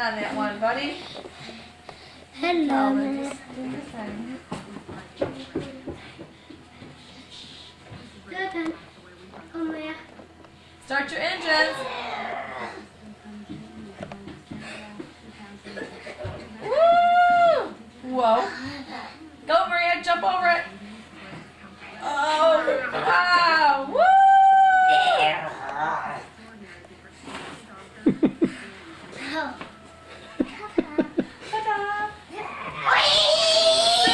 on that one, buddy. Hello. Calvin, just do your thing. Good. Come here. Start your engines. Woo! Whoa. Go, Maria, jump over it. Oh, wow. Woo! Ta-da. 6.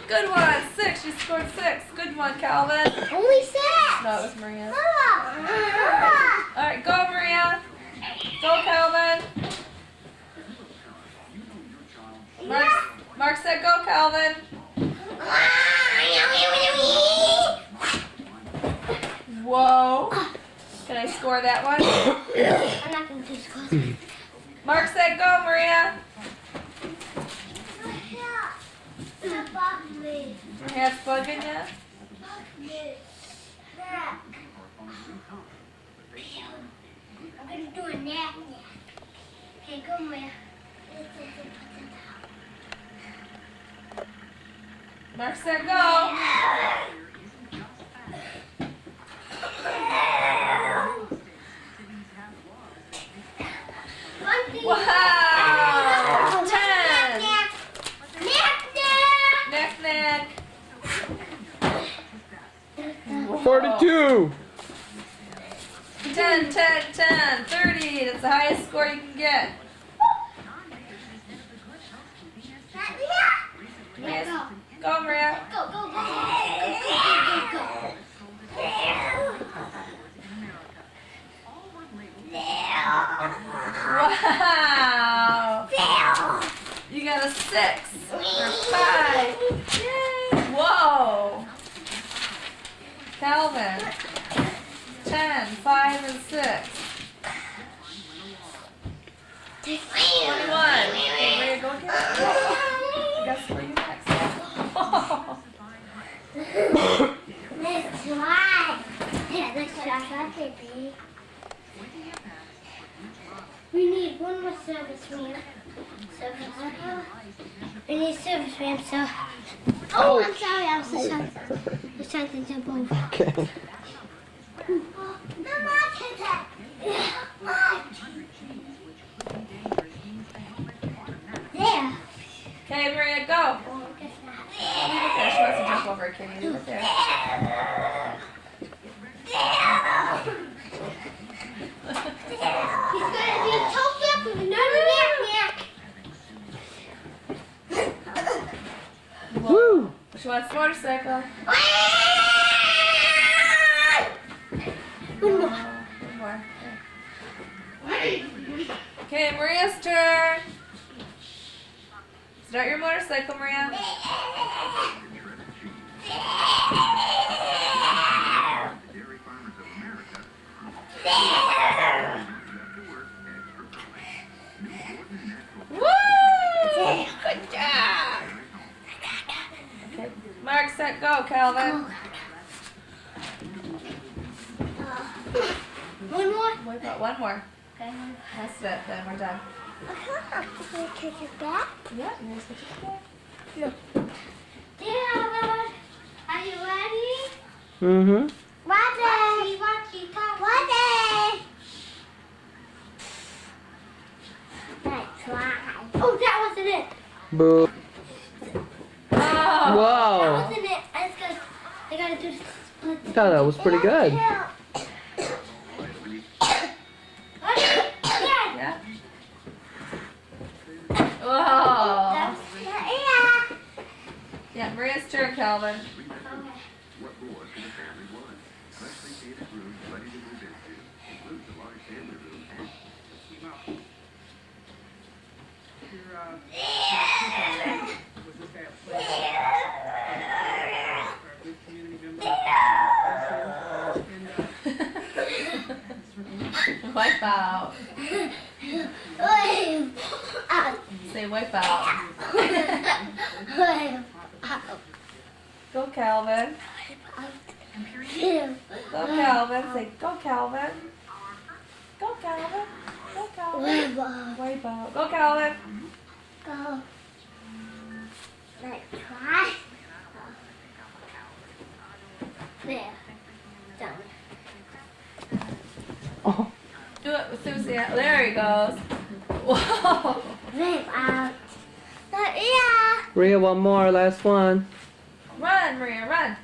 Good one. 6. You scored 6. Good one, Calvin. Only 6. No, it was Maria. All right, go, Maria. Go, Calvin. Mark said go, Calvin. Whoa. Can I score that one? I'm not going to score. Mark said go, Maria. Your hand's bugging you? I'm going to do a nap. Okay, go, Maria. Mark said go. Wow! 10. Neck. 42. 10, 30. That's the highest score you can get. Yes. Go, Maria. Go. Wow! You got a 6 or 5. Yay! Whoa! Calvin. 10, 5, and 6. 21. Okay, Maria, go again. I guess for you next. Let's try. Yeah, let's try, baby. We need one more service man. We need service man, so. Oh, I'm sorry, I was trying to jump over. Okay. There. Okay, Maria, go. Leave it there. She wants to jump over a kitty. Leave it there. He's gonna be choked up with another neck. Woo! She wants a motorcycle. One more. One more. Okay, Maria's turn. Start your motorcycle, Maria. Woo! Good job. Okay, Mark, set, go, Calvin. One more. We've got one more. Okay. That's it. Then we're done. Can I take it back? Yeah, you're gonna switch it back. Dylan, are you ready? Mm-hmm. Ready. Ready. Let's try. Oh, that wasn't it. Boo. Oh. That Wow. wasn't it. I gotta do this. I thought that was pretty good. Yeah. Whoa. Yeah, Maria's turn, Calvin. Wipe out. Say wipe out. Go, Calvin. Go, Calvin. Say go, Calvin. Go, Calvin. Go, Calvin. Way above. Go, Calvin. Go. Let's try. There. Done. Oh. Do it with Susie. There he goes. Whoa. Rip out. Not yeah. Rhea, one more, last one. Run, Maria, run.